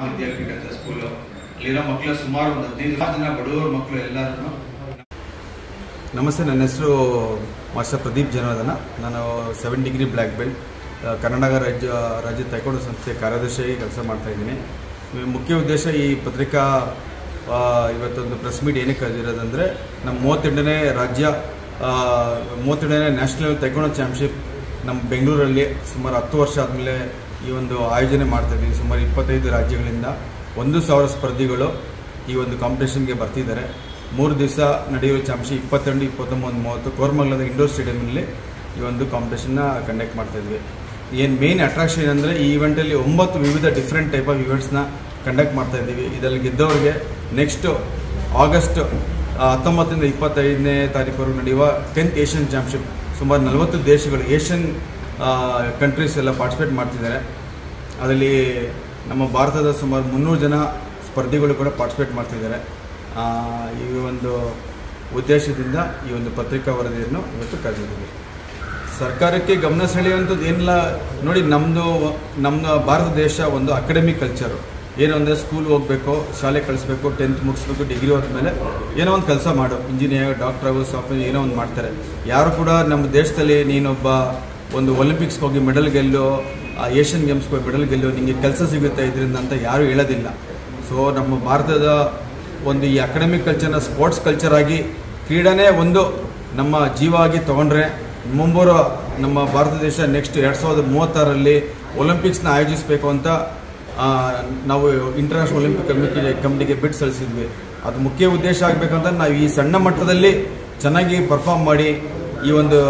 ವಿದ್ಯಾಪೀಠ school ಅಲ್ಲಿರೋ ಮಕ್ಕಳು ಸುಮಾರು ಒಂದು 15 ಜನ ಬಡವರು ಮಕ್ಕಳು ಎಲ್ಲರೂ. ನಮಸ್ತೆ, ನನ್ನ ಹೆಸರು ಮಾಸ್ಟರ್ ಪ್ರದೀಪ್ ಜನಾರ್ದನ. ನಾನು 7 ಡಿಗ್ರಿ ಬ್ಲ್ಯಾಕ್ ಬೆಲ್ಟ್, ಕರ್ನಾಟಕ ರಾಜ್ಯ ತೈಕ್ವಾಂಡೋ ಸಂಸ್ಥೆ ಕಾರ್ಯದರ್ಶಿಯಾಗಿ ಕೆಲಸ ಮಾಡ್ತಾಯಿದ್ದೀನಿ. ಮುಖ್ಯ ಉದ್ದೇಶ ಈ ಪತ್ರಿಕಾ ಇವತ್ತೊಂದು ಪ್ರೆಸ್ ಮೀಟ್ ಏನಕ್ಕೆ ಕರೆದಿರೋದಂದರೆ, ನಮ್ಮ 32ನೇ ರಾಜ್ಯ 32ನೇ ನ್ಯಾಷನಲ್ ತೈಕ್ವಾಂಡೋ ಚಾಂಪಿಯನ್ಶಿಪ್ ನಮ್ಮ ಬೆಂಗಳೂರಲ್ಲಿ ಸುಮಾರು 10 ವರ್ಷ ಆದಮೇಲೆ ಈ ಒಂದು ಆಯೋಜನೆ ಮಾಡ್ತಾಯಿದ್ದೀವಿ. ಸುಮಾರು 25 ರಾಜ್ಯಗಳಿಂದ 1000 ಸ್ಪರ್ಧಿಗಳು ಈ ಒಂದು ಕಾಂಪಿಟೇಷನ್ಗೆ ಬರ್ತಿದ್ದಾರೆ. 3 ದಿವಸ ನಡೆಯುವ ಚಾಂಪಿಯನ್ಶಿಪ್ 22, 23, 30 ಕೋರಮಂಗಲದ ಇಂಡೋರ್ ಸ್ಟೇಡಿಯಂನಲ್ಲಿ ಈ ಒಂದು ಕಾಂಪಿಟೇಷನ್ನ ಕಂಡಕ್ಟ್ ಮಾಡ್ತಾಯಿದ್ವಿ. ಏನು ಮೇನ್ ಅಟ್ರಾಕ್ಷನ್ ಅಂದರೆ, ಈ ಈವೆಂಟಲ್ಲಿ 9 ವಿವಿಧ ಡಿಫ್ರೆಂಟ್ ಟೈಪ್ ಆಫ್ ಇವೆಂಟ್ಸ್ನ ಕಂಡಕ್ಟ್ ಮಾಡ್ತಾಯಿದ್ದೀವಿ. ಇದರಲ್ಲಿ ಗೆದ್ದವರಿಗೆ ನೆಕ್ಸ್ಟ್ ಆಗಸ್ಟ್ 19ರಿಂದ 25ನೇ ತಾರೀಕುವರೆಗೂ ನಡೆಯುವ 10th ಏಷ್ಯನ್ ಚಾಂಪಿಯನ್ಶಿಪ್ ಸುಮಾರು 40 ದೇಶಗಳು, ಏಷ್ಯನ್ ಕಂಟ್ರೀಸ್ ಎಲ್ಲ ಪಾರ್ಟಿಸಿಪೇಟ್ ಮಾಡ್ತಿದ್ದಾರೆ. ಅದರಲ್ಲಿ ನಮ್ಮ ಭಾರತದ ಸುಮಾರು 300 ಜನ ಸ್ಪರ್ಧಿಗಳು ಕೂಡ ಪಾರ್ಟಿಸಿಪೇಟ್ ಮಾಡ್ತಿದ್ದಾರೆ. ಈ ಒಂದು ಉದ್ದೇಶದಿಂದ ಈ ಒಂದು ಪತ್ರಿಕಾ ವರದಿಯನ್ನು ಇವತ್ತು ಕರೆದಿದ್ದೀವಿ. ಸರ್ಕಾರಕ್ಕೆ ಗಮನ ಸೆಳೆಯುವಂಥದ್ದು ಏನಿಲ್ಲ ನೋಡಿ. ನಮ್ಮ ಭಾರತ ದೇಶ ಒಂದು ಅಕಾಡೆಮಿಕ್ ಕಲ್ಚರು. ಏನು ಅಂದರೆ, ಸ್ಕೂಲ್ ಹೋಗಬೇಕು, ಶಾಲೆ ಕಳಿಸ್ಬೇಕು, 10th ಮುಗಿಸ್ಬೇಕು, ಡಿಗ್ರಿ ಹೋದ್ಮೇಲೆ ಏನೋ ಒಂದು ಕೆಲಸ ಮಾಡು, ಇಂಜಿನಿಯರ್, ಡಾಕ್ಟರ್ ಆಗೋ, ಸಾಫ್ಟ್ವೇರ್ ಏನೋ ಒಂದು ಮಾಡ್ತಾರೆ. ಯಾರು ಕೂಡ ನಮ್ಮ ದೇಶದಲ್ಲಿ ನೀನೊಬ್ಬ ಒಂದು ಒಲಿಂಪಿಕ್ಸ್ಗೆ ಹೋಗಿ ಮೆಡಲ್ ಗೆಲ್ಲೋ, ಏಷ್ಯನ್ ಗೇಮ್ಸ್ಗೆ ಹೋಗಿ ಮೆಡಲ್ ಗೆಲ್ಲೋ, ನಿಮಗೆ ಕೆಲಸ ಸಿಗುತ್ತೆ ಇದರಿಂದ ಅಂತ ಯಾರೂ ಹೇಳೋದಿಲ್ಲ. ಸೊ ನಮ್ಮ ಭಾರತದ ಒಂದು ಈ ಅಕಾಡೆಮಿಕ್ ಕಲ್ಚರ್ನ ಸ್ಪೋರ್ಟ್ಸ್ ಕಲ್ಚರ್ ಆಗಿ, ಕ್ರೀಡೆನೇ ಒಂದು ನಮ್ಮ ಜೀವ ಆಗಿ ತೊಗೊಂಡ್ರೆ, ಮುಂಬರುವ ನಮ್ಮ ಭಾರತ ದೇಶ ನೆಕ್ಸ್ಟ್ 2036ರಲ್ಲಿ ಒಲಿಂಪಿಕ್ಸ್ನ ಆಯೋಜಿಸಬೇಕು ಅಂತ ನಾವು ಇಂಟರ್ನ್ಯಾಷನಲ್ ಒಲಿಂಪಿಕ್ ಕಮಿಟಿಗೆ ಬಿಟ್ಟು ಸಲ್ಲಿಸಿದ್ವಿ. ಅದು ಮುಖ್ಯ ಉದ್ದೇಶ ಆಗಬೇಕಂತ ನಾವು ಈ ಸಣ್ಣ ಮಟ್ಟದಲ್ಲಿ ಚೆನ್ನಾಗಿ ಪರ್ಫಾರ್ಮ್ ಮಾಡಿ ಈ ಒಂದು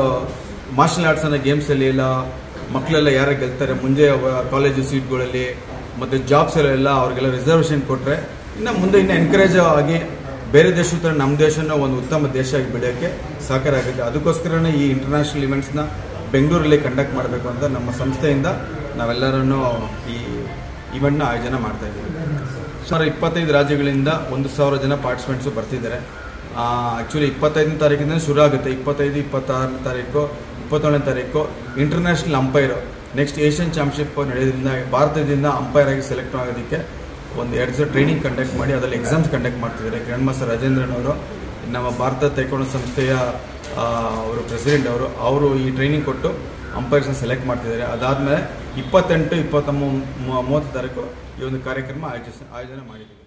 ಮಾರ್ಷಲ್ ಆರ್ಟ್ಸನ್ನ ಗೇಮ್ಸಲ್ಲಿ ಎಲ್ಲ ಮಕ್ಕಳೆಲ್ಲ ಯಾರು ಗೆಲ್ತಾರೆ, ಮುಂದೆ ಕಾಲೇಜು ಸೀಟ್ಗಳಲ್ಲಿ ಮತ್ತು ಜಾಬ್ಸಲ್ಲೆಲ್ಲ ಅವ್ರಿಗೆಲ್ಲ ರಿಸರ್ವೇಷನ್ ಕೊಟ್ಟರೆ ಮುಂದೆ ಎನ್ಕರೇಜ್ ಆಗಿ ಬೇರೆ ದೇಶದ ಥರ ನಮ್ಮ ದೇಶನ ಒಂದು ಉತ್ತಮ ದೇಶ ಆಗಿ ಬೆಳೆಯೋಕ್ಕೆ ಸಹಕಾರ ಆಗುತ್ತೆ. ಅದಕ್ಕೋಸ್ಕರನೇ ಈ ಇಂಟರ್ನ್ಯಾಷನಲ್ ಇವೆಂಟ್ಸ್ನ ಬೆಂಗಳೂರಲ್ಲಿ ಕಂಡಕ್ಟ್ ಮಾಡಬೇಕು ಅಂತ ನಮ್ಮ ಸಂಸ್ಥೆಯಿಂದ ನಾವೆಲ್ಲರನ್ನು ಈ ಇವೆಂಟ್ನ ಆಯೋಜನೆ ಮಾಡ್ತಾಯಿದ್ದೀವಿ. ಸುಮಾರು 25 ರಾಜ್ಯಗಳಿಂದ 1000 ಜನ ಪಾರ್ಟಿಸಿಪೆಂಟ್ಸು ಬರ್ತಿದ್ದಾರೆ. ಆ್ಯಕ್ಚುಲಿ 25ನೇ ತಾರೀಕಿಂದ ಶುರು ಆಗುತ್ತೆ. 25, 26ನೇ ತಾರೀಕು, 27ನೇ ತಾರೀಕು international umpire next Asian championship ನಡೆಯೋದ್ರಿಂದ ಭಾರತದಿಂದ ಅಂಪೈರ್ ಆಗಿ ಸೆಲೆಕ್ಟ್ ಆಗೋದಕ್ಕೆ ಒಂದು 2 ದಿವಸ ಟ್ರೈನಿಂಗ್ ಕಂಡಕ್ಟ್ ಮಾಡಿ ಅದರಲ್ಲಿ ಎಕ್ಸಾಮ್ಸ್ ಕಂಡಕ್ಟ್ ಮಾಡ್ತಿದ್ದಾರೆ. ಗ್ರ್ಯಾಂಡ್ ಮಾಸ್ಟರ್ ರಾಜೇಂದ್ರನ್ ಅವರು, ನಮ್ಮ ಭಾರತ ತೈಕ್ವಾಂಡೋ ಸಂಸ್ಥೆಯ ಅವರು ಪ್ರೆಸಿಡೆಂಟ್ ಅವರು ಈ ಟ್ರೈನಿಂಗ್ ಕೊಟ್ಟು ಅಂಪೈರ್ಸ್ನ ಸೆಲೆಕ್ಟ್ ಮಾಡ್ತಿದ್ದಾರೆ. ಅದಾದಮೇಲೆ 28, 29, 30 ತಾರೀಕು ಈ ಒಂದು ಕಾರ್ಯಕ್ರಮ ಆಯೋಜನೆ ಮಾಡಿದ್ದೀವಿ.